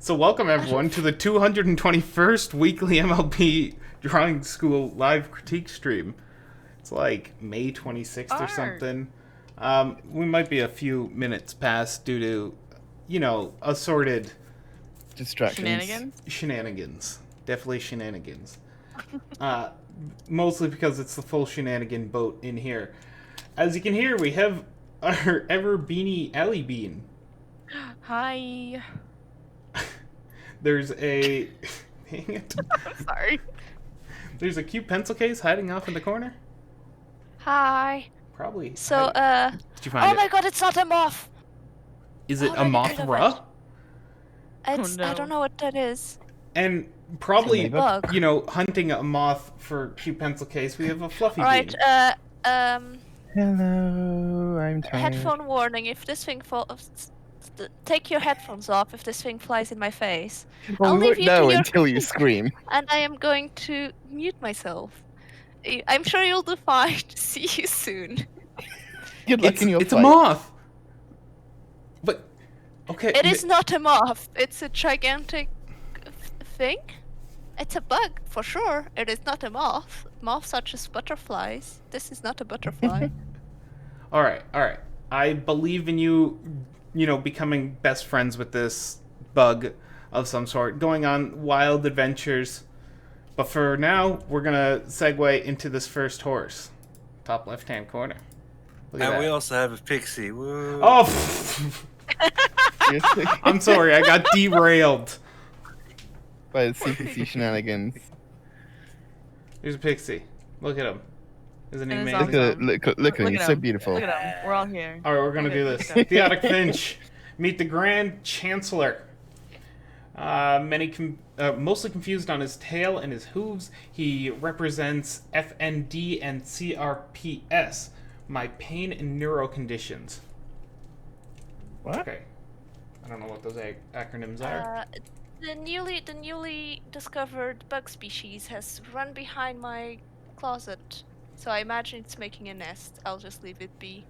So welcome everyone to the 221st weekly MLP Drawing School live critique stream. It's like May 26th or Art. something. We might be a few minutes past due to, assorted Shenanigans? shenanigans. Definitely shenanigans. Uh, Mostly because it's the full shenanigan boat in here. As you can hear, we have our ever beanie Ellie Bean. Hi. There's a... Dang it. I'm sorry. There's a cute pencil case hiding off in the corner. Hi. Probably. So, Did you find oh it? my god, it's not a moth! Is it a Already rid of Mothra? It's, no. I don't know what that is. And probably, Bug. hunting a moth for cute pencil case, we have a fluffy Alright, bean. Hello, I'm tired. headphone warning, if this thing falls... Take your headphones off if this thing flies in my face. Well, I'll we leave won't you know to your until you critique. scream. And I am going to mute myself. I'm sure you'll do fine. See you soon. Good luck in your It's a fight. moth! But, okay. It is not a moth. It's a gigantic thing. It's a bug, for sure. It is not a moth. Moths are just butterflies. This is not a butterfly. Alright. I believe in you, becoming best friends with this bug of some sort, going on wild adventures. But for now, we're gonna segue into this first horse. Top left-hand corner. Look at And that. we also have a pixie. Woo. Oh! Seriously? I'm sorry, I got derailed. By the CPC shenanigans. Here's a pixie. Look at him. Isn't he And it's Look amazing? at it, look at him, Look he's at so him. beautiful. Look at him. We're all here. Alright, we're gonna do Look this. at him. Theodic Finch. Meet the Grand Chancellor. Mostly confused on his tail and his hooves. He represents FND and CRPS, my pain and neuro conditions. What? Okay. I don't know what those acronyms are. The newly discovered bug species has run behind my closet, so I imagine it's making a nest. I'll just leave it be.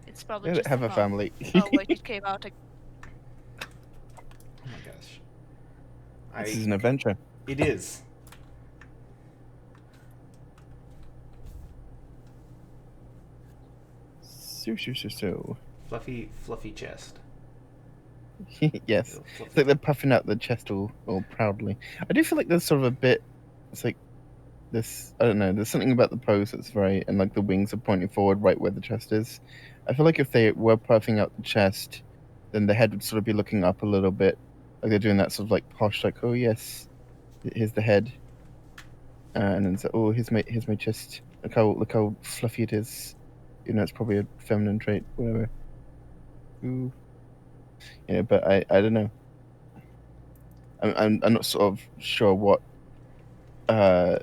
It's probably They just have a moth. family. Oh wait, it came out. Oh my gosh. This is an adventure. It is. So. Fluffy chest. Yes. Real It's fluffy. like they're puffing out the chest all proudly. I do feel like there's sort of a bit. It's like this. I don't know. There's something about the pose that's very, and like the wings are pointing forward, right where the chest is. I feel like if they were puffing out the chest, then the head would sort of be looking up a little bit, like they're doing that sort of like posh, like, oh yes, here's the head, and then so, oh here's my chest. Look how fluffy it is. You know, it's probably a feminine trait, whatever. Ooh. Yeah, but I don't know. I'm not sort of sure what the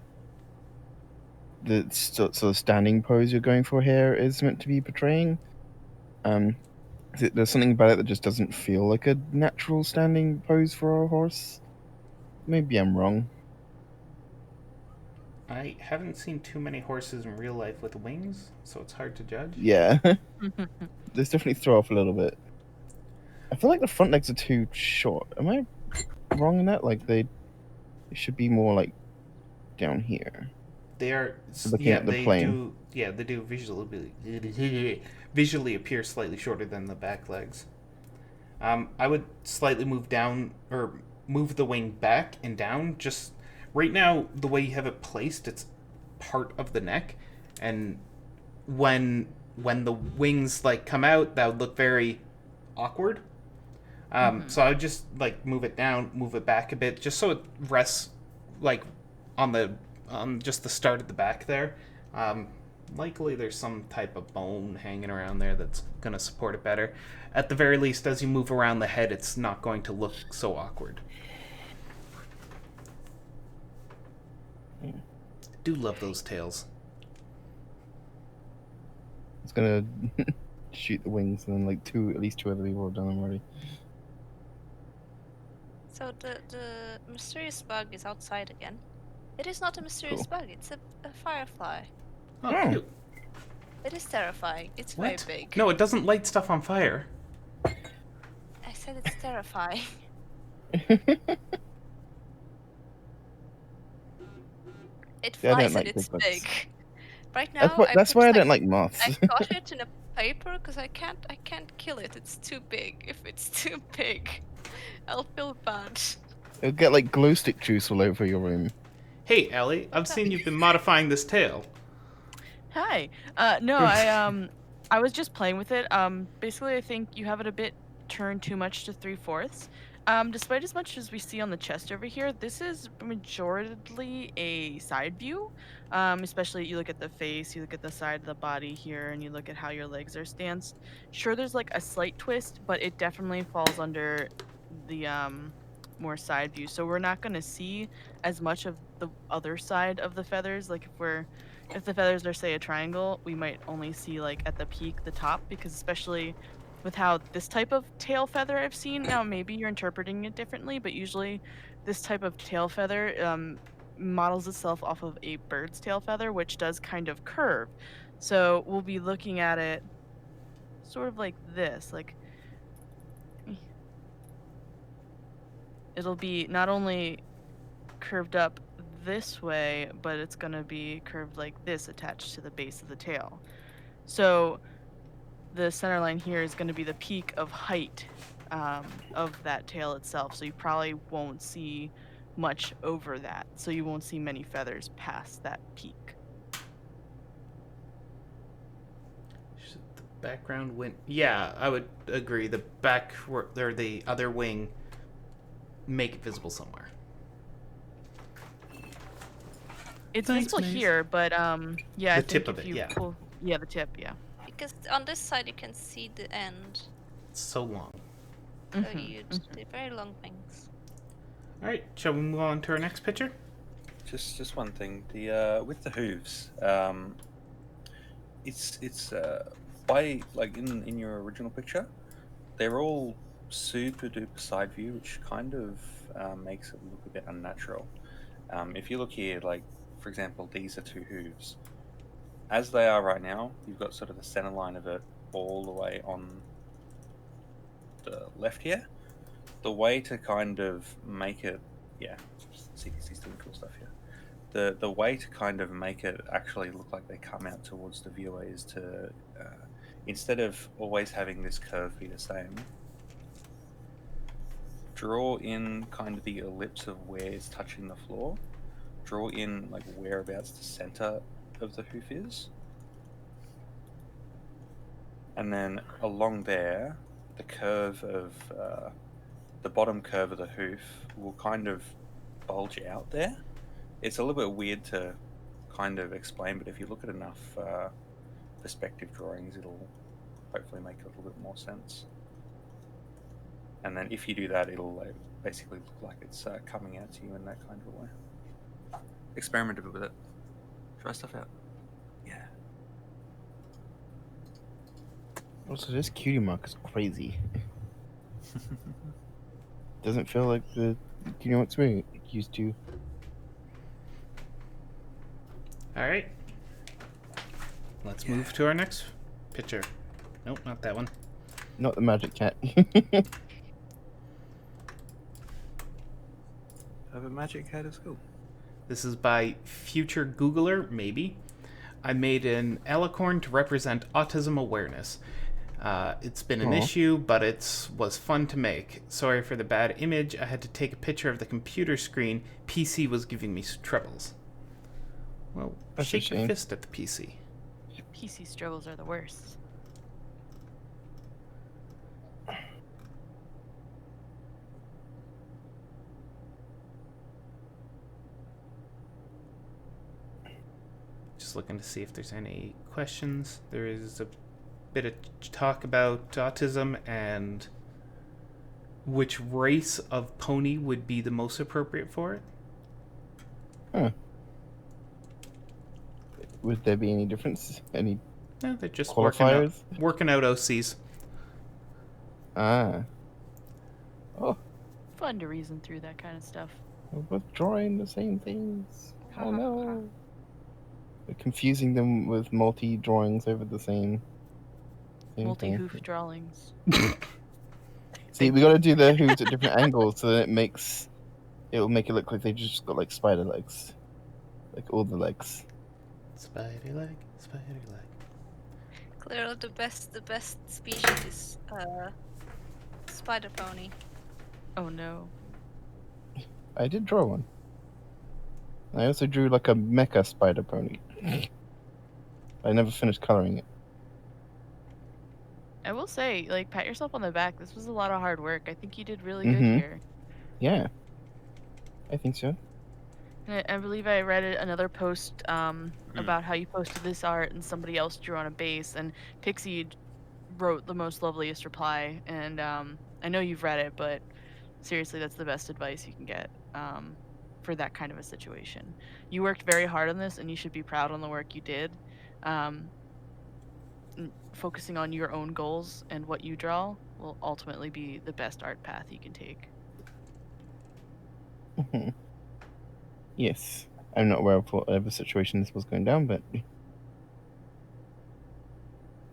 sort of standing pose you're going for here is meant to be portraying. There's something about it that just doesn't feel like a natural standing pose for a horse. Maybe I'm wrong. I haven't seen too many horses in real life with wings, so it's hard to judge. Yeah, this definitely throw off a little bit. I feel like the front legs are too short. Am I wrong in that? Like they should be more like down here. They are. Looking at the plane. They do visually appear slightly shorter than the back legs. I would slightly move down or move the wing back and down. Just right now, the way you have it placed, it's part of the neck, and when the wings like come out, that would look very awkward. So I would just like move it down, move it back a bit, just so it rests like on just the start of the back there. Likely there's some type of bone hanging around there that's going to support it better. At the very least, as you move around the head, it's not going to look so awkward. I do love those tails. It's gonna shoot the wings, and then like at least two other people have done them already. So the mysterious bug is outside again. It is not a mysterious bug. It's a firefly. Oh, Oh. cute. It is terrifying. It's What? very big. No, it doesn't light stuff on fire. I said it's terrifying. It Yeah, I don't flies and like it's big bugs. big. Right now, That's why I don't like moths. I got it in a paper because I can't kill it. It's too big. If it's too big, I'll feel bad. It'll get like glow stick juice all over your room. Hey, Ellie, I've seen you've been modifying this tail. Hi. No, I was just playing with it. Basically, I think you have it a bit turned too much to 3/4. Despite as much as we see on the chest over here, this is majorly a side view. Especially you look at the face, you look at the side of the body here, and you look at how your legs are stanced. Sure, there's like a slight twist, but it definitely falls under the more side view. So we're not going to see as much of the other side of the feathers. Like if the feathers are say a triangle, we might only see like at the peak, the top, because especially with how this type of tail feather I've seen, now maybe you're interpreting it differently, but usually this type of tail feather models itself off of a bird's tail feather, which does kind of curve. So we'll be looking at it sort of like this, like it'll be not only curved up this way, but it's going to be curved like this attached to the base of the tail. So the center line here is going to be the peak of height of that tail itself. So you probably won't see much over that. So you won't see many feathers past that peak. The background wing. Yeah, I would agree. The back or the other wing, make it visible somewhere. It's Thanks, visible Maze. here, but yeah, The I tip think of if it, you yeah. pull, yeah, the tip, yeah. Because on this side you can see the end. It's so long. So Mhm, huge. mhm. They're very long wings. All right, shall we move on to our next picture? Just one thing. The with the hooves, it's by like in your original picture, they're all super duper side view, which kind of makes it look a bit unnatural. If you look here, like for example, these are two hooves. As they are right now, you've got sort of the center line of it all the way on the left here. The way to kind of make it, yeah, CDC's doing cool stuff here. The way to kind of make it actually look like they come out towards the viewer is to, instead of always having this curve be the same, draw in kind of the ellipse of where it's touching the floor. Draw in like whereabouts the center of the hoof is. And then along there, the curve of the bottom curve of the hoof will kind of bulge out there. It's a little bit weird to kind of explain, but if you look at enough perspective drawings, it'll hopefully make a little bit more sense. And then if you do that, it'll basically look like it's coming out to you in that kind of a way. Experiment a bit with it. Try stuff out. Yeah. Also, this cutie mark is crazy. Doesn't feel like the it's me used to. All right. Let's move to our next picture. Nope, not that one. Not the magic cat. Have a magic hat at school. This is by Future Googler, maybe. I made an alicorn to represent autism awareness. It's been an issue, but it was fun to make. Sorry for the bad image. I had to take a picture of the computer screen. PC was giving me troubles. Well, That's a shake your shame. fist at the PC. PC struggles are the worst. Just looking to see if there's any questions. There is a bit of talk about autism and which race of pony would be the most appropriate for it. Huh. Would there be any difference? Any No, they're just qualifiers? working out OCs. Ah. Oh, Fun to reason through that kind of stuff. we're both drawing the same things. Oh no. We're confusing them with multi drawings over the same thing. Multi-hoof drawings. See, we got to do the hooves at different angles, so that it'll make it look like they just got like spider legs, like all the legs. Spider leg, spider leg. Clearly, the best species is spider pony. Oh no. I did draw one. I also drew like a mecha spider pony. I never finished coloring it. I will say, like, pat yourself on the back. This was a lot of hard work. I think you did really good Mhm. here. Yeah, I think so. And I believe I read another post about how you posted this art and somebody else drew on a base, and Pixie wrote the most loveliest reply. And I know you've read it, but seriously, that's the best advice you can get for that kind of a situation. You worked very hard on this, and you should be proud on the work you did. Focusing on your own goals and what you draw will ultimately be the best art path you can take. Mhm. Yes, I'm not aware of whatever situation this was going down, but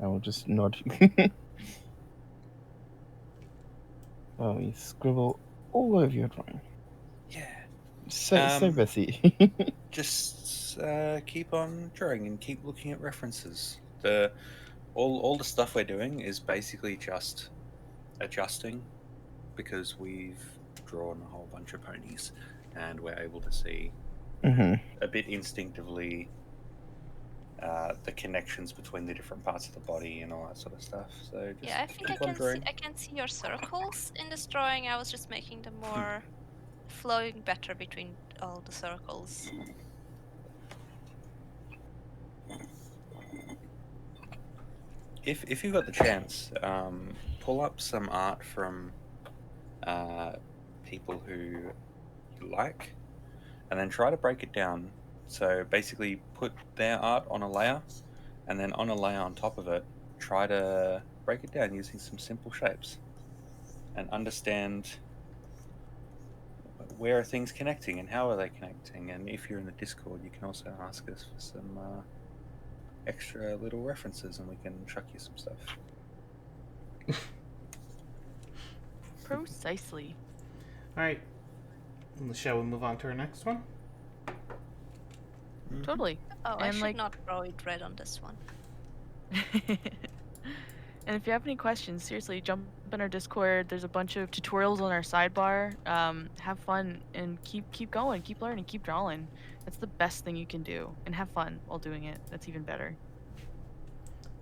I will just nod. Oh, you scribble all over your drawing. Yeah. So messy. Just keep on drawing and keep looking at references. All the stuff we're doing is basically just adjusting because we've drawn a whole bunch of ponies and we're able to see a bit instinctively the connections between the different parts of the body and all that sort of stuff. So just Yeah, I think keep on drawing. I can see your circles in this drawing. I was just making them more flowing better between all the circles. If you've got the chance, pull up some art from people who you like, and then try to break it down. So basically, put their art on a layer, and then on a layer on top of it, try to break it down using some simple shapes, and understand where are things connecting and how are they connecting. And if you're in the Discord, you can also ask us for some extra little references, and we can chuck you some stuff. Precisely. All right. Shall we move on to our next one? Totally. Oh, I And, should like- not draw it red on this one. And if you have any questions, seriously, jump in our Discord. There's a bunch of tutorials on our sidebar. Have fun and keep going, keep learning, keep drawing. That's the best thing you can do. And have fun while doing it. That's even better.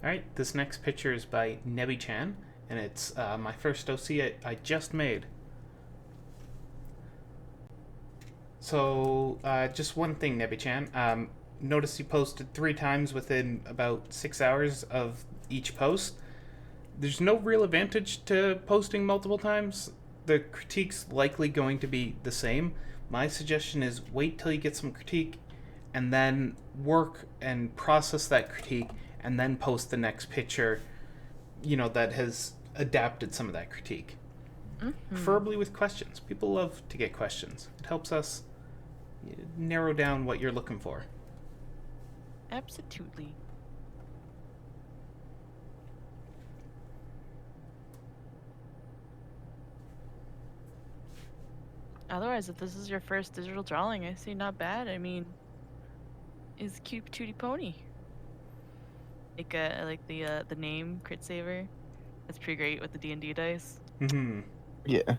All right. This next picture is by Nebi-chan, and it's my first OC I just made. So, just one thing, Nebi-chan. Notice you posted 3 times within about 6 hours of each post. There's no real advantage to posting multiple times. The critique's likely going to be the same. My suggestion is wait till you get some critique and then work and process that critique and then post the next picture, that has adapted some of that critique. Preferably with questions. People love to get questions. It helps us narrow down what you're looking for. Absolutely. Otherwise, if this is your first digital drawing, I say not bad. I mean, is cute patootie pony. I like the name Crit Saver. That's pretty great with the D&D dice. Yeah.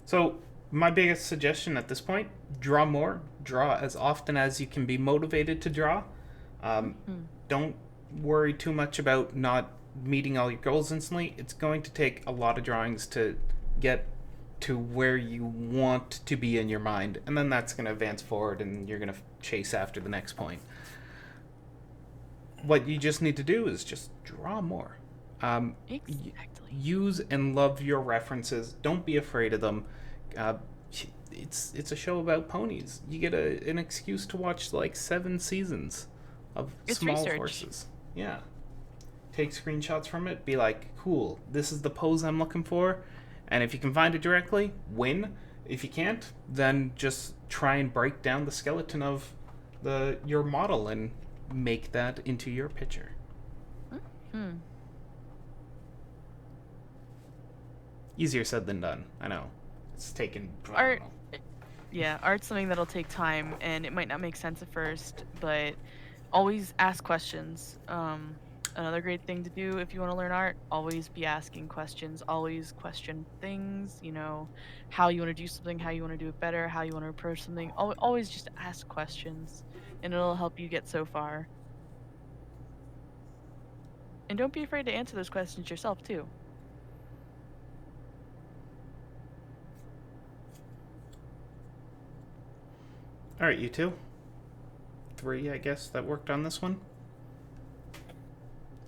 So, my biggest suggestion at this point, draw more. Draw as often as you can be motivated to draw. Don't worry too much about not meeting all your goals instantly. It's going to take a lot of drawings to get to where you want to be in your mind. And then that's going to advance forward and you're going to chase after the next point. What you just need to do is just draw more. Exactly. Use and love your references. Don't be afraid of them. It's a show about ponies. You get an excuse to watch like 7 seasons of It's small research. horses. Yeah. Take screenshots from it. Be like, cool, this is the pose I'm looking for. And if you can find it directly, win. If you can't, then just try and break down the skeleton of your model and make that into your picture. Easier said than done. I know. It's taken. I don't Art, know. yeah, art's something that'll take time, and it might not make sense at first, but always ask questions. Another great thing to do if you want to learn art, always be asking questions. Always question things. You know, how you want to do something, how you want to do it better, how you want to approach something. Always just ask questions, and it'll help you get so far. And don't be afraid to answer those questions yourself too. All right, you two. 3, I guess, that worked on this one.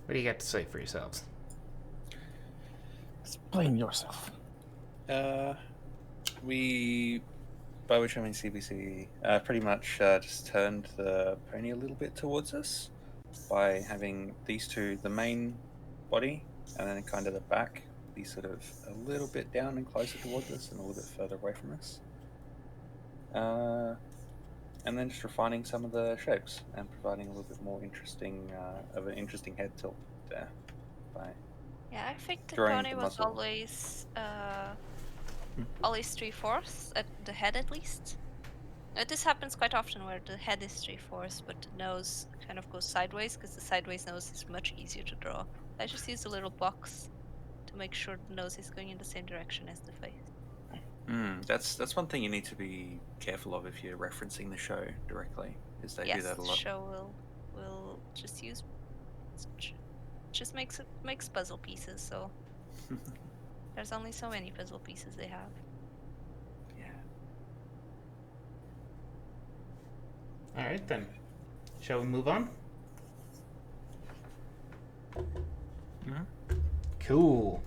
What do you got to say for yourselves? Explain yourself. We, by which I mean CBC, pretty much just turned the pony a little bit towards us by having these two, the main body, and then kind of the back, be sort of a little bit down and closer towards us and a little bit further away from us. And then just refining some of the shapes and providing a little bit more interesting, of an interesting head tilt there. By Yeah, I think the Drawing pony the was muscle. always 3/4 at the head at least. This happens quite often where the head is 3/4, but the nose kind of goes sideways because the sideways nose is much easier to draw. I just use a little box to make sure the nose is going in the same direction as the face. That's one thing you need to be careful of if you're referencing the show directly, is they do that a the lot. show will just use just makes puzzle pieces, so there's only so many puzzle pieces they have. Yeah. All right, then. Shall we move on? Cool.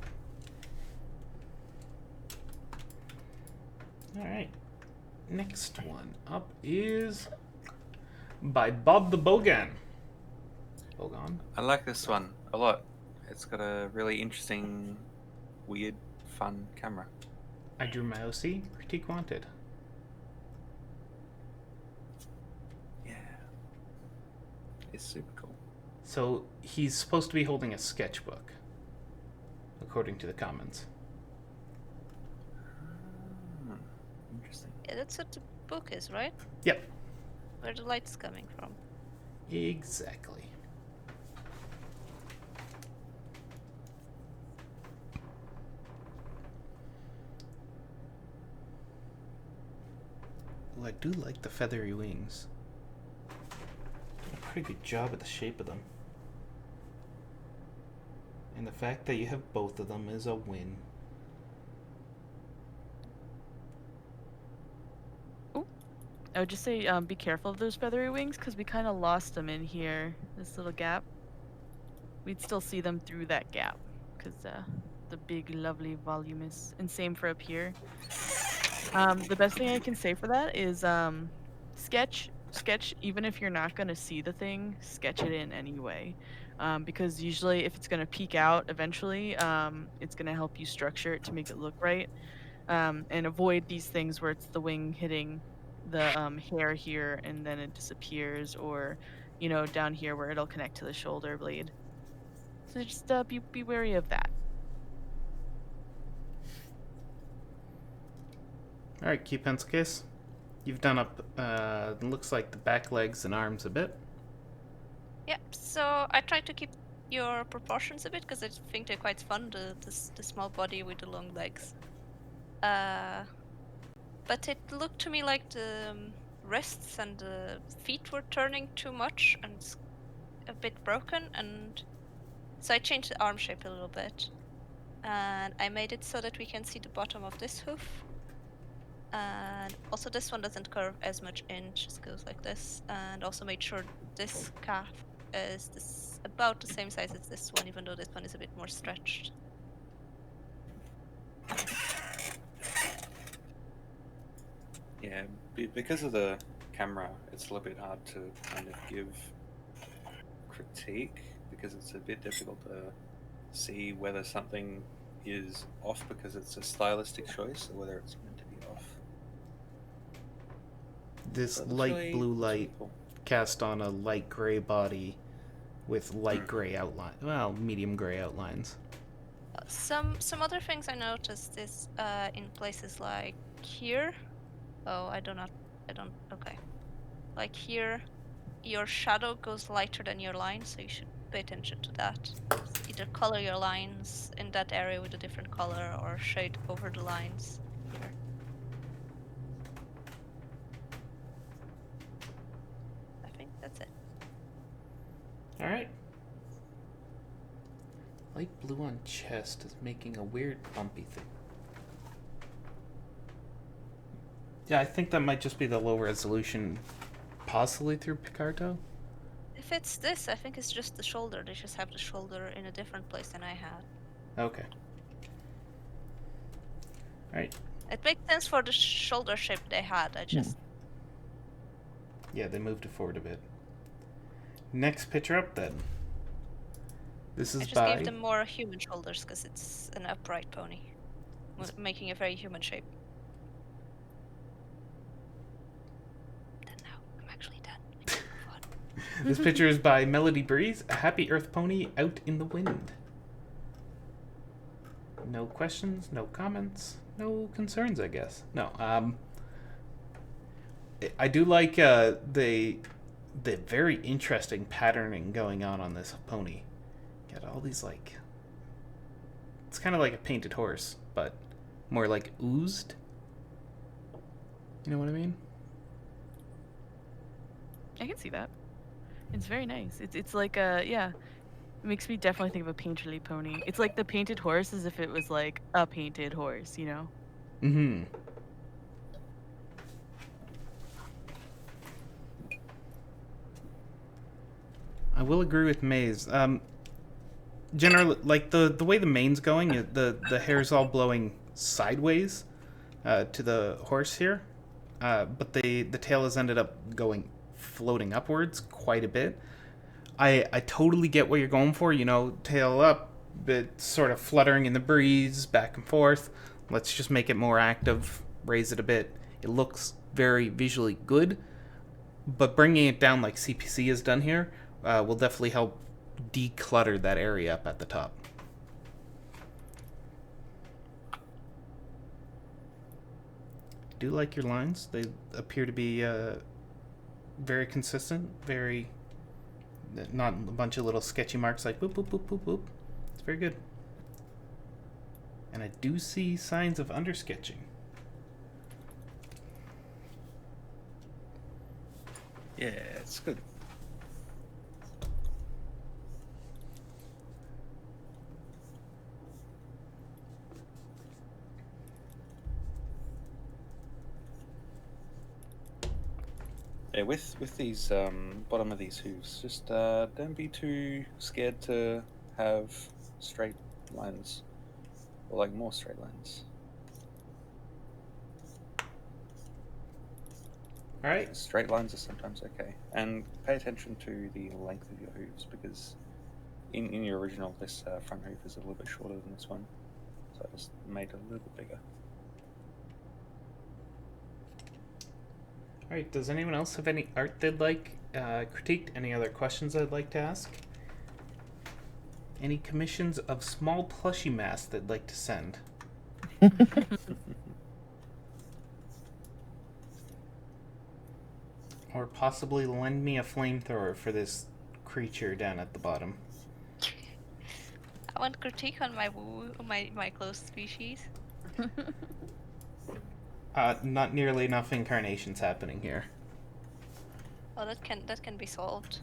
All right. Next one up is by Bob the Bogan. Bogan? I like this one a lot. It's got a really interesting, weird, fun camera. I drew my OC. Critique wanted. Yeah. It's super cool. So he's supposed to be holding a sketchbook, according to the comments. Interesting. Yeah, that's what the book is, right? Yep. Where the light's coming from. Exactly. Well, I do like the feathery wings. Did a pretty good job at the shape of them. And the fact that you have both of them is a win. I would just say be careful of those feathery wings because we kind of lost them in here, this little gap. We'd still see them through that gap because the big, lovely volume is. And same for up here. The best thing I can say for that is sketch, even if you're not going to see the thing, sketch it in anyway. Because usually if it's going to peek out eventually, it's going to help you structure it to make it look right. And avoid these things where it's the wing hitting the hair here and then it disappears, or you know, down here where it'll connect to the shoulder blade. So just be wary of that. All right, key pencil case. You've done up, looks like the back legs and arms a bit. Yep, so I tried to keep your proportions a bit because I think they're quite fun, the small body with the long legs. But it looked to me like the wrists and the feet were turning too much and a bit broken, and so I changed the arm shape a little bit. And I made it so that we can see the bottom of this hoof. And also this one doesn't curve as much in, just goes like this. And also made sure this calf is about the same size as this one, even though this one is a bit more stretched. Yeah, because of the camera, it's a little bit hard to kind of give critique because it's a bit difficult to see whether something is off because it's a stylistic choice or whether it's meant to be off. This But it's light really- blue it's light really cool. cast on a light gray body with light gray outline. Well, medium gray outlines. Some other things I noticed is in places like here. Oh, I don't. Okay. Like here, your shadow goes lighter than your line, so you should pay attention to that. Either color your lines in that area with a different color or shade over the lines here. I think that's it. All right. Light blue on chest is making a weird bumpy thing. Yeah, I think that might just be the low resolution, possibly through Picarto. If it's this, I think it's just the shoulder. They just have the shoulder in a different place than I had. Okay. All right. It makes sense for the shoulder shape they had. I just Yeah, they moved it forward a bit. Next picture up then. This is I just by. gave them more human shoulders because it's an upright pony, making a very human shape. Done now. I'm actually done. I can move on. This picture is by Melody Breeze, a happy earth pony out in the wind. No questions, no comments, no concerns, I guess. No, I do like the very interesting patterning going on this pony. Got all these like, it's kind of like a painted horse, but more like oozed. You know what I mean? I can see that. It's very nice. It's like a yeah. It makes me definitely think of a painterly pony. It's like the painted horse as if it was like a painted horse, you know? Mm-hmm. I will agree with Maze. Generally, like the way the mane's going, the hair's all blowing sideways to the horse here, but the tail has ended up going floating upwards quite a bit. I totally get what you're going for, you know, tail up, but sort of fluttering in the breeze, back and forth. Let's just make it more active, raise it a bit. It looks very visually good, but bringing it down like CPC has done here will definitely help declutter that area up at the top. Do like your lines. They appear to be very consistent, very not a bunch of little sketchy marks like boop boop boop boop boop. It's very good. And I do see signs of undersketching. Yeah, it's good. Yeah, with these bottom of these hooves, just don't be too scared to have straight lines, or like more straight lines. All right. Straight lines are sometimes okay, and pay attention to the length of your hooves because in your original this front hoof is a little bit shorter than this one, so I just made it a little bit bigger. All right, does anyone else have any art they'd like critiqued? Any other questions I'd like to ask? Any commissions of small plushie masks they'd like to send? Or possibly lend me a flamethrower for this creature down at the bottom. I want critique on my close species. Not nearly enough incarnations happening here. Oh, that can be solved.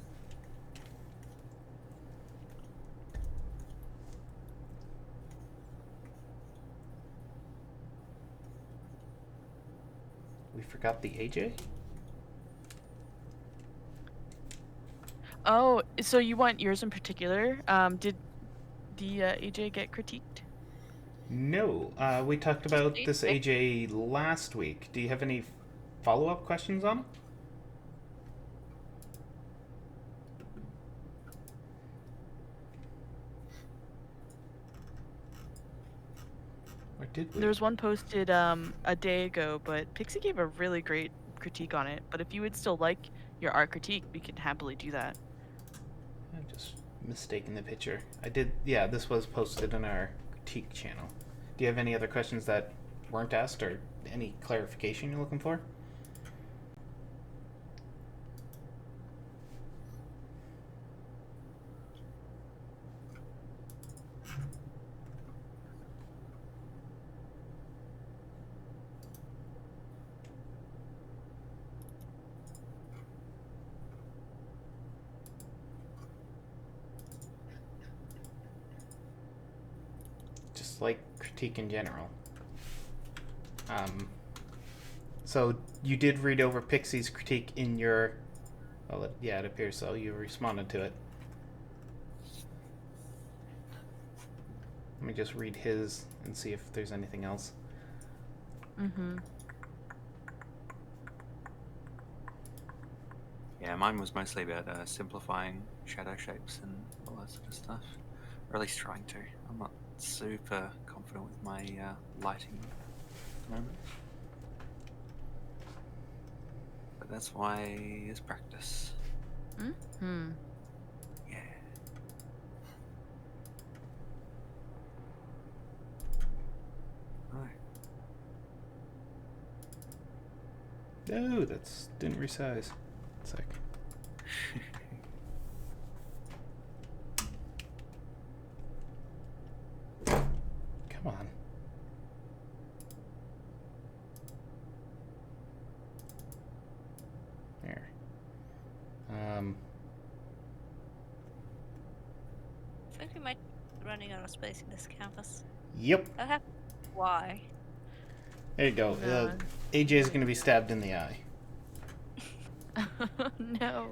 We forgot the AJ? Oh, so you want yours in particular? Did the AJ get critiqued? No, we talked about this AJ last week. Do you have any follow-up questions on it? Or did we? There was one posted a day ago, but Pixie gave a really great critique on it. But if you would still like your art critique, we could happily do that. I'm just mistaken the picture. I did, yeah, this was posted in our critique channel. Do you have any other questions that weren't asked or any clarification you're looking for? Just like critique in general. So you did read over Pixie's critique in your... Well, yeah, it appears so. You responded to it. Let me just read his and see if there's anything else. Mm-hmm. Yeah, mine was mostly about simplifying shadow shapes and all that sort of stuff. Or at least trying to. I'm not super confident with my lighting at the moment. But that's why it's practice. Mm-hmm. Yeah. Right. Oh, didn't resize. Sec. Come on. There. I think we might be running out of space in this canvas. Yep. I have. Why? There you go. No. AJ is going to be stabbed in the eye. No.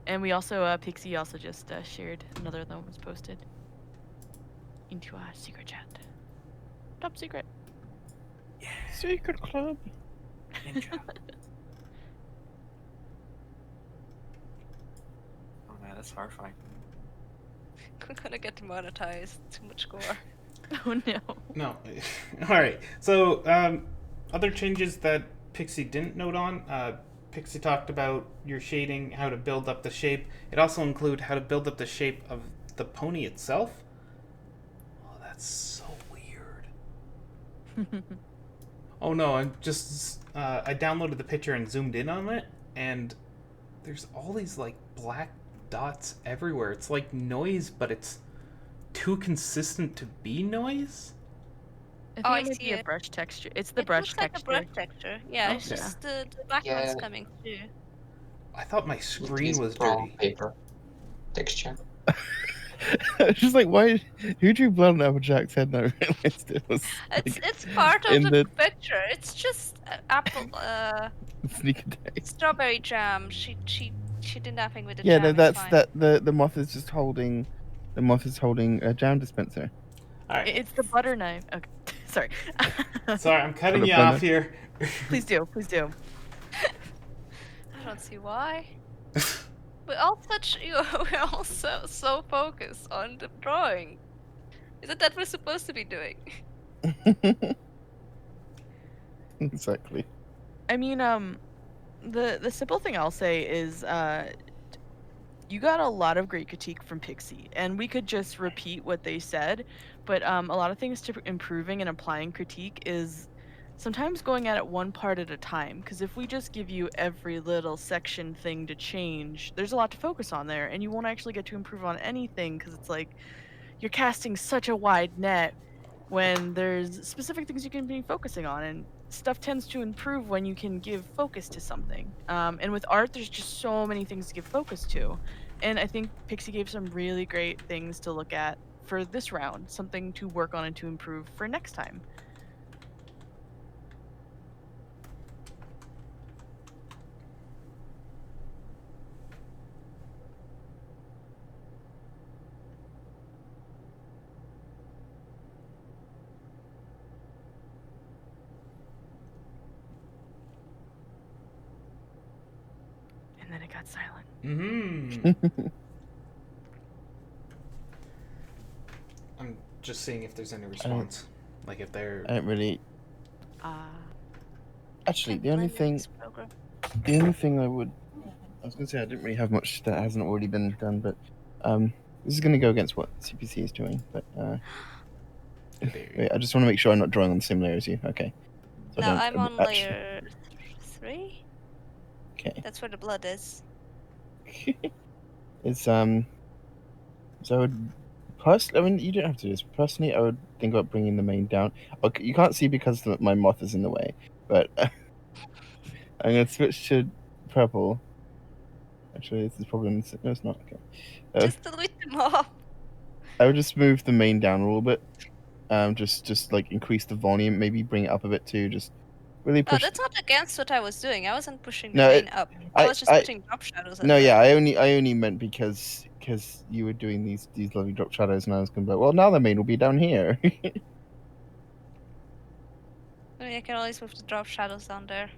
And we also, Pixie also just shared another that was posted into our secret chat. Top secret. Yeah. Secret club. Ninja. Oh man, that's horrifying. We're gonna get demonetized. Too much gore. Oh no. No. Alright. So, other changes that Pixie didn't note on. Pixie talked about your shading, how to build up the shape. It also included how to build up the shape of the pony itself. Oh, that's so weird. Oh no, I downloaded the picture and zoomed in on it, and there's all these like black dots everywhere. It's like noise, but it's too consistent to be noise. I think Oh, I it might see be a it. brush texture. It's the It brush looks like texture. a brush texture. Yeah, it's Okay. just the background's Yeah. coming through. I thought my It screen is was brown dirty. paper texture. It's just like, why? Who drew blood on Applejack's head? No, realized it was It's part of in the the picture. It's just apple sneaker day. strawberry jam. She did nothing with the Yeah, jam. no, It's that's fine. the moth is just holding. The moth is holding a jam dispenser. Alright. It's the butter knife. Okay. Sorry. Sorry, I'm cutting For the you blender. off here. Please do. Please do. I don't see why. We're all so focused on the drawing. Isn't that what we're supposed to be doing? Exactly. I mean, the simple thing I'll say is, you got a lot of great critique from Pixie, and we could just repeat what they said, but a lot of things to improving and applying critique is sometimes going at it one part at a time. Because if we just give you every little section thing to change, there's a lot to focus on there, and you won't actually get to improve on anything. Because it's like you're casting such a wide net when there's specific things you can be focusing on, and stuff tends to improve when you can give focus to something. And with art, there's just so many things to give focus to. And I think Pixie gave some really great things to look at for this round, something to work on and to improve for next time. And then it got silent. Mm-hmm. I'm just seeing if there's any response. Like if they're... I don't really. Ah. Actually, Can't the only blame thing, this program. I was gonna say I didn't really have much that hasn't already been done, but this is gonna go against what CPC is doing. But Good area. Wait, I just want to make sure I'm not drawing on the same layer as you. Okay. So I No, don't I'm on actually- layer 3. Okay. That's where the blood is. It's so I would personally. I mean, you don't have to do this. Personally, I would think about bringing the main down. Okay, you can't see because my moth is in the way, but I'm gonna switch to purple. Actually, this is probably no, it's not. Okay. Just delete them all. I would just move the main down a little bit. Just like increase the volume, maybe bring it up a bit too. Just really Oh, push. that's not against what I was doing. I wasn't pushing the No, main up. I was just putting drop shadows in No, there. yeah, I only meant because you were doing these lovely drop shadows, and I was going to be like, well, now the main will be down here. I mean, I can always move the drop shadows down there.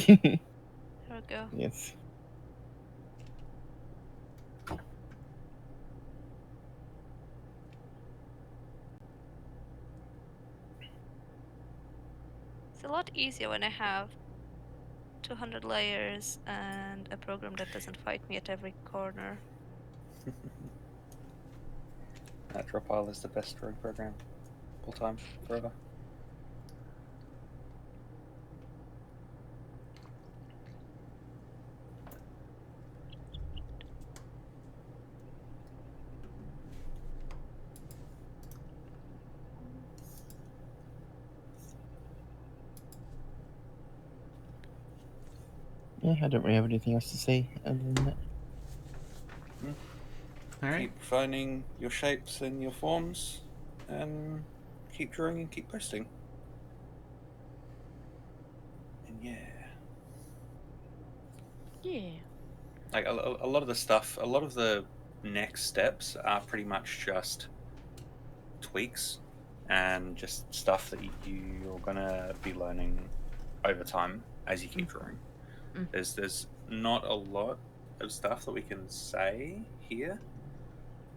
There we go. Yes. It's a lot easier when I have 200 layers and a program that doesn't fight me at every corner. Dropile is the best drawing program. Full time, forever. Yeah, I don't really have anything else to say other than that. All right. Keep finding your shapes and your forms, and keep drawing and keep posting. And yeah, Yeah. like a lot of the stuff, a lot of the next steps are pretty much just tweaks and just stuff that you're gonna be learning over time as you keep drawing. Mm. There's not a lot of stuff that we can say here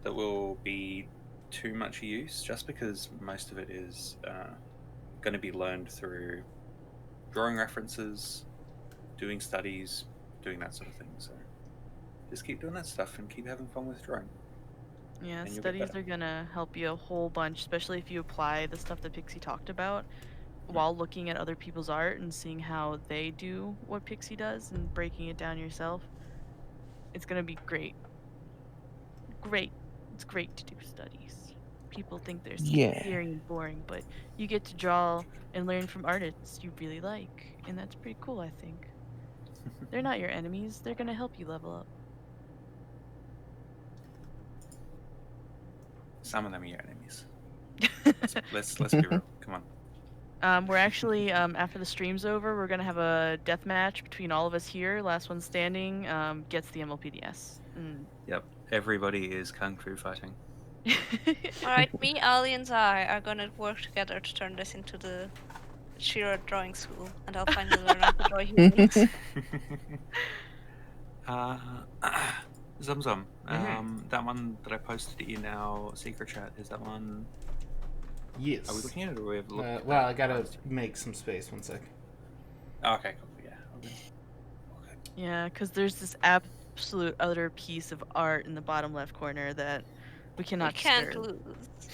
that will be too much use, just because most of it is going to be learned through drawing references, doing studies, doing that sort of thing. So just keep doing that stuff and keep having fun with drawing. Yeah, And you'll get studies better. are gonna help you a whole bunch, especially if you apply the stuff that Pixie talked about while looking at other people's art and seeing how they do what Pixie does and breaking it down yourself. It's gonna be great. Great. It's great to do studies. People think they're Yeah. scary and boring, but you get to draw and learn from artists you really like, and that's pretty cool, I think. They're not your enemies, they're gonna help you level up. Some of them are your enemies. Let's be real. Come on. We're actually, after the stream's over, we're gonna have a death match between all of us here. Last one standing gets the MLPDS. Yep. Everybody is kung fu fighting. Alright, me, Ali, and Zai are gonna work together to turn this into the Shira Drawing School, and I'll finally learn how to draw humans. Zumzum, that one that I posted in our secret chat, is that one? Yes. Are we looking at it, or we have looked at Well, that I gotta last? make some space. 1 sec. Oh, okay, cool. Yeah. Okay. Yeah, because there's this absolute other piece of art in the bottom left corner that we We cannot can't disturb. lose.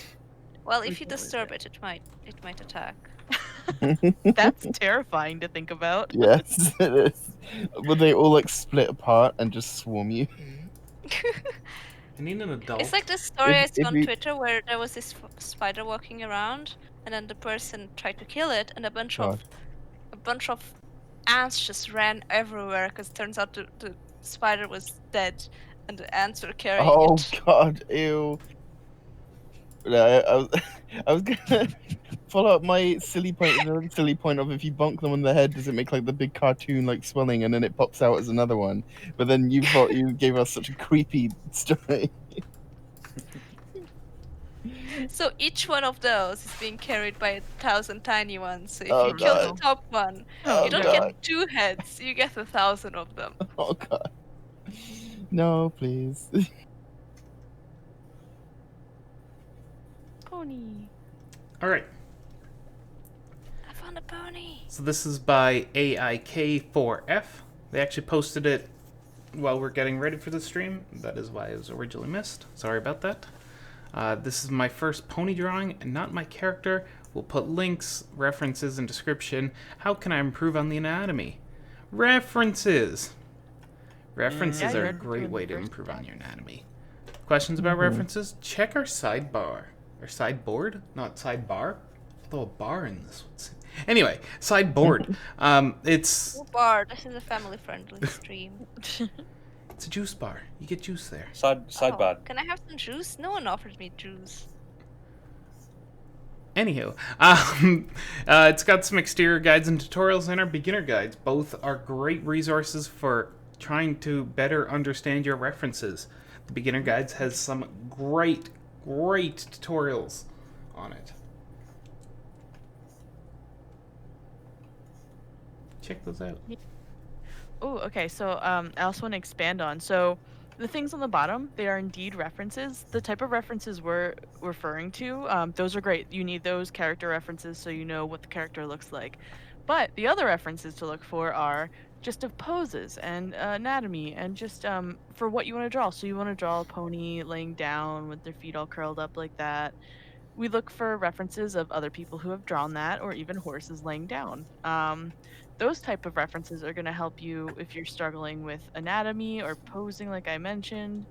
Well, We if you can't lose disturb it. it, it might attack. That's terrifying to think about. Yes, it is. But they all like split apart and just swarm you. I need an adult. It's like this story I If saw on we- Twitter where there was this spider walking around, and then the person tried to kill it, and a bunch God. of ants just ran everywhere because turns out the spider was dead, and the ants were carrying Oh it. God, ew. No, I was gonna follow up my silly point with another silly point of if you bonk them on the head, does it make like the big cartoon like swelling and then it pops out as another one? But then you gave us such a creepy story. So each one of those is being carried by 1,000 tiny ones. So if Oh, you kill the God. top one, Oh, you don't God. get 2 heads, you get 1,000 of them. Oh God. No, please. Pony. All right. I found a pony. So this is by AIK4F. They actually posted it while we're getting ready for the stream. That is why it was originally missed. Sorry about that. This is my first pony drawing and not my character. We'll put links, references, and description. How can I improve on the anatomy? References! References Yeah, are you're a great doing way the to first improve step. on your anatomy. Questions about references? Check our sidebar. Or sideboard? Not sidebar? Although a bar in this one. Anyway, sideboard. It's Oh, bar, this is a family-friendly stream. a juice bar. You get juice there. Sidebar. Oh, can I have some juice? No one offered me juice. Anywho, it's got some exterior guides and tutorials and our beginner guides. Both are great resources for trying to better understand your references. The beginner guides has some great tutorials on it. Check those out. Oh, okay. So I also want to expand on. So the things on the bottom, they are indeed references. The type of references we're referring to, those are great. You need those character references so you know what the character looks like. But the other references to look for are just of poses and anatomy and just for what you want to draw. So you want to draw a pony laying down with their feet all curled up like that. We look for references of other people who have drawn that or even horses laying down. Those type of references are going to help you if you're struggling with anatomy or posing like I mentioned,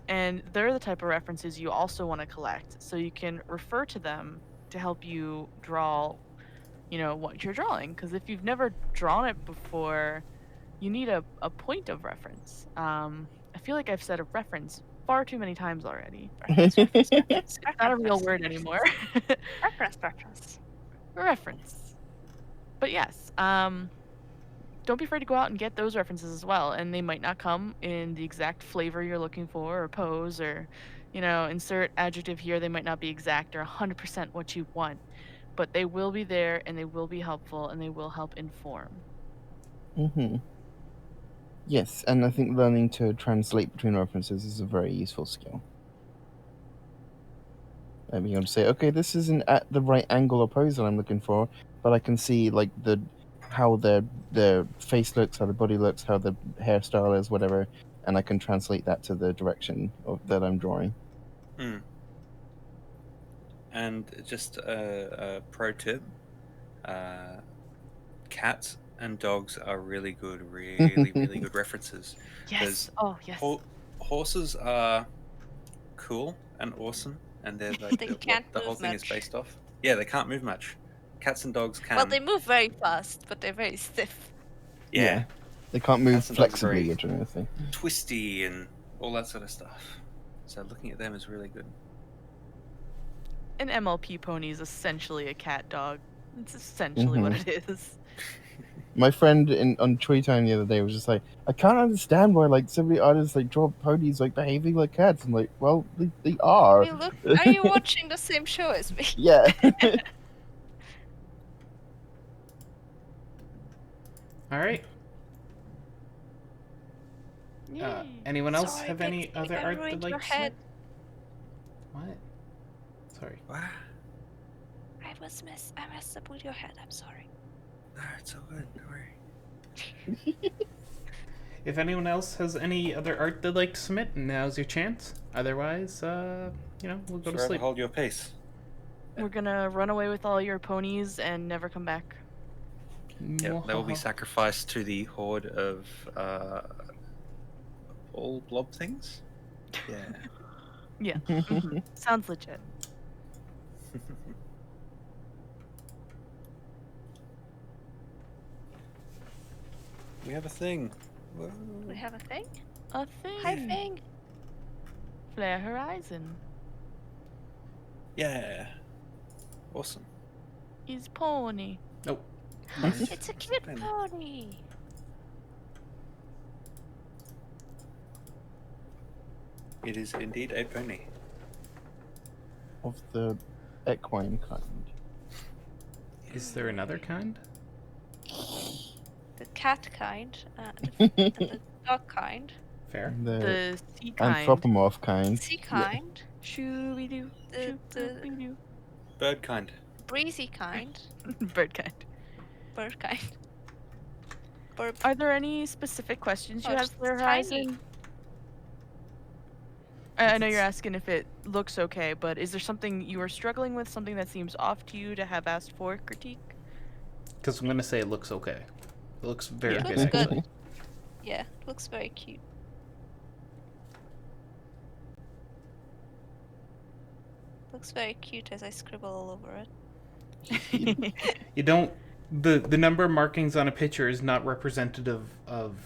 and they're the type of references you also want to collect so you can refer to them to help you draw, what you're drawing, because if you've never drawn it before, you need a point of reference. I feel like I've said a reference far too many times already. Reference. It's not a real word anymore. Reference. Reference. But yes, don't be afraid to go out and get those references as well. And they might not come in the exact flavor you're looking for or pose or, insert adjective here. They might not be exact or 100% what you want, but they will be there and they will be helpful and they will help inform. Yes, and I think learning to translate between references is a very useful skill. Being able to say, okay, this isn't at the right angle or pose that I'm looking for, but I can see like how their face looks, how the body looks, how the hairstyle is, whatever, and I can translate that to the direction that I'm drawing. And just a pro tip: cats and dogs are really good, really good references. Yes. Oh, yes. Horses are cool and awesome, and they're like They what can't the whole move thing is much. based off. Yeah, they can't move much. Cats and dogs can. Well, they move very fast, but they're very stiff. Yeah. They can't move Cats and dogs are flexibly, very you're trying to say. twisty and all that sort of stuff. So looking at them is really good. An MLP pony is essentially a cat dog. It's essentially what it is. My friend on Toy Time the other day was just like, I can't understand why like so many artists like draw ponies like behaving like cats. I'm like, well, they are. I mean, look, are you watching the same show as me? Yeah. All right. Yay. Anyone else Sorry, have Pixie, any other I art ruined they'd your like to submit? head. What? Sorry. Wow. I messed up with your head. I'm sorry. No, it's all good. Don't worry. If anyone else has any other art they'd like to submit, now's your chance. Otherwise, we'll go to Forever sleep. hold your pace. We're gonna run away with all your ponies and never come back. Yep, they will be sacrificed to the horde of all blob things. Yeah. Yeah. Sounds legit. We have a thing. Whoa. We have a thing? A thing. Hi, thing. Flare Horizon. Yeah. Awesome. Is pony. Nope. It's a cute Fine. pony. It is indeed a pony. Of the equine kind. Is there another kind? The cat kind, and the dog kind, Fair. The The sea kind. anthropomorph kind. sea kind, Shooby-doo. the Shooby-doo. Bird kind. breezy kind, Bird kind. bird kind. Burp. Are there any specific questions you Oh, have it's for tiny. Horizon? I know you're asking if it looks okay, but is there something you are struggling with, something that seems off to you to have asked for critique? Because I'm gonna say it looks okay. It looks very Yeah. good, Looks good. actually. Yeah, it looks very cute. Looks very cute as I scribble all over it. You don't. The number of markings on a picture is not representative of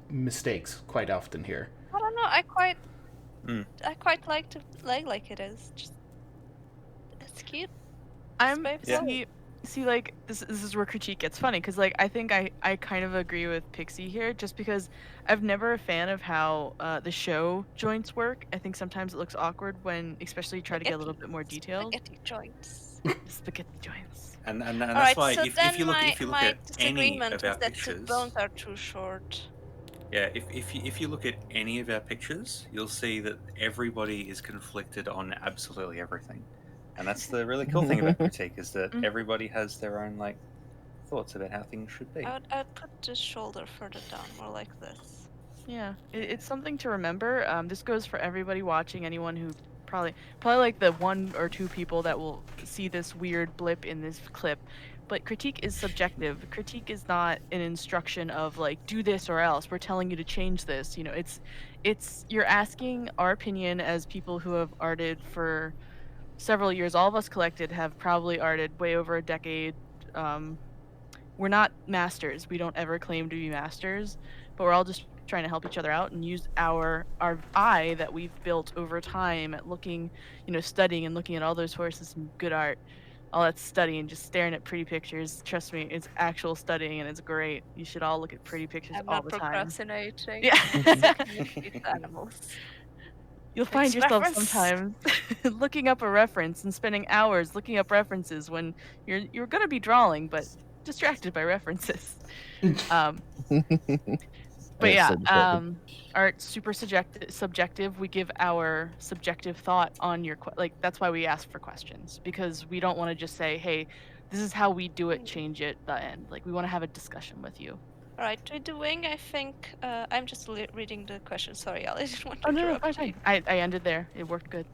mistakes quite often here. I don't know. Mm. I quite like it is. Just it's cute. I'm very Yeah. see like this is where critique gets funny because like I think I kind of agree with Pixie here just because I've never a fan of how the show joints work. I think sometimes it looks awkward when especially you try to get a little bit more detailed. Spaghetti joints. Spaghetti joints. And All that's right. why So if then you look my at any disagreement of is our that the pictures, bones are too short. yeah, if you look at any of our pictures, you'll see that everybody is conflicted on absolutely everything, and that's the really cool thing about critique is that Mm. everybody has their own like thoughts about how things should be. I'd put the shoulder further down, more like this. Yeah, it's something to remember. This goes for everybody watching. Anyone who probably like the 1 or 2 people that will see this weird blip in this clip. But critique is subjective. Critique is not an instruction of like do this or else. We're telling you to change this. You know, it's you're asking our opinion as people who have arted for several years. All of us collected have probably arted way over a decade. We're not masters. We don't ever claim to be masters, but we're all just trying to help each other out and use our eye that we've built over time at looking, studying and looking at all those sources and good art. All that studying, just staring at pretty pictures. Trust me, it's actual studying and it's great. You should all look at pretty pictures I'm all not the time. procrastinating. Yeah. Cute animals. You'll find It's yourself reference. sometimes looking up a reference and spending hours looking up references when you're gonna be drawing, but distracted by references. But yeah, art's super subjective. We give our subjective thought on your that's why we ask for questions because we don't want to just say, "Hey, this is how we do it. Change it." The end. Like we want to have a discussion with you. All right, with the wing, I think I'm just reading the question. Sorry, I didn't want to Oh no, interrupt fine, you. fine. I ended there. It worked good.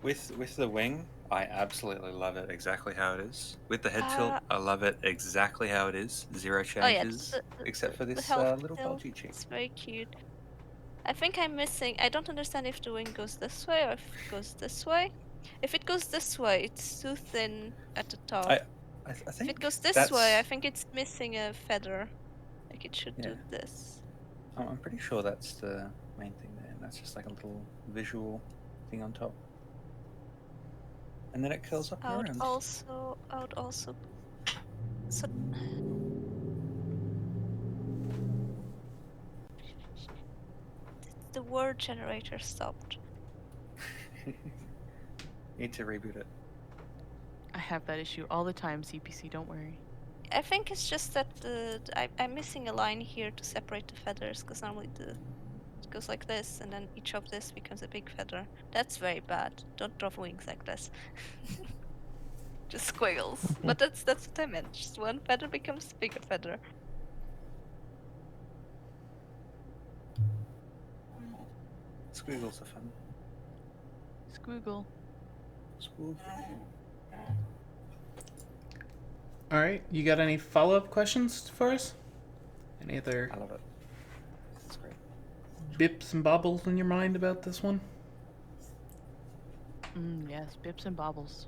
With the wing, I absolutely love it exactly how it is. With the head tilt, Uh, I love it exactly how it is. Zero Oh yeah, changes, except for the this health little still, bulgy cheek. it's very cute. I think I'm missing. I don't understand if the wing goes this way or if it goes this way. If it goes this way, it's too thin at the top. I If think it goes this that's, way, I think it's missing a feather. Like it should do Yeah. this. I'm pretty sure that's the main thing there. And that's just like a little visual thing on top. And then it curls up I would around. also. So. The word generator stopped. Need to reboot it. I have that issue all the time, CPC. Don't worry. I think it's just that I'm missing a line here to separate the feathers because normally it goes like this and then each of this becomes a big feather. That's very bad. Don't draw wings like this. Just squiggles. But that's what I meant. Just one feather becomes a bigger feather. Squiggles are fun. Squiggle. Squiggle. All right, you got any follow-up questions for us? Any other I love it. It's great. bips and bobbles in your mind about this one? Yes, bips and bobbles.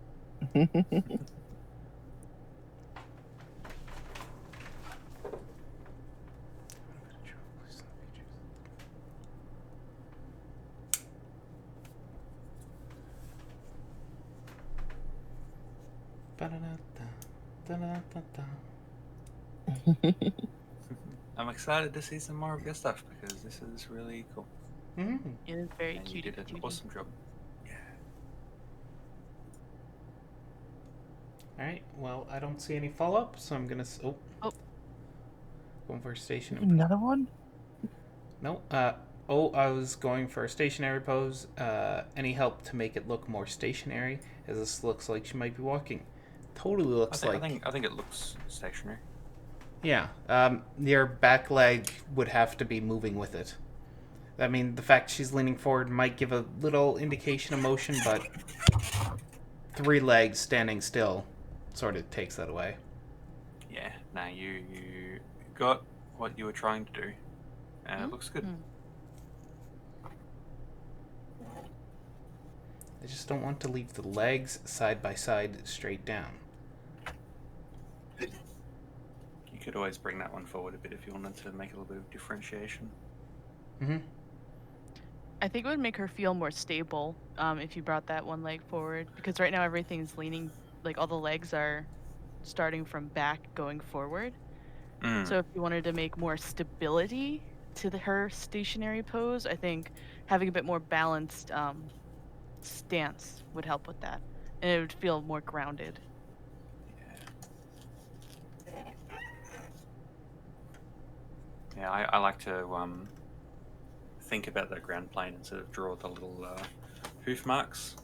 I'm excited to see some more of your stuff because this is really cool. Mm. It is very And you cute. did an awesome job. Yeah. All right. Well, I don't see any follow-up, so I'm gonna. Oh. Going for a stationary. Another one? No. I was going for a stationary pose. Any help to make it look more stationary, as this looks like she might be walking. Totally looks like. I think it looks stationary. Yeah. Your back leg would have to be moving with it. I mean, the fact she's leaning forward might give a little indication of motion, but 3 legs standing still sort of takes that away. Yeah, no, you got what you were trying to do. And it looks good. I just don't want to leave the legs side by side straight down. You could always bring that one forward a bit if you wanted to make a little bit of differentiation. Mm-hmm. I think it would make her feel more stable if you brought that one leg forward, because right now everything's leaning, like all the legs are starting from back going forward. So if you wanted to make more stability to her stationary pose, I think having a bit more balanced stance would help with that, and it would feel more grounded. Yeah, I like to think about the ground plane and sort of draw the little hoof marks.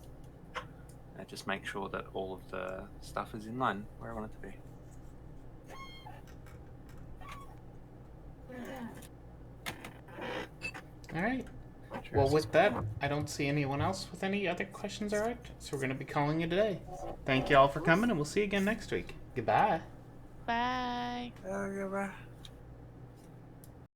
And just make sure that all of the stuff is in line where I want it to be. All right. Well, with that, I don't see anyone else with any other questions, all right? So we're going to be calling it a day. Thank you all for coming, and we'll see you again next week. Goodbye. Bye. Goodbye.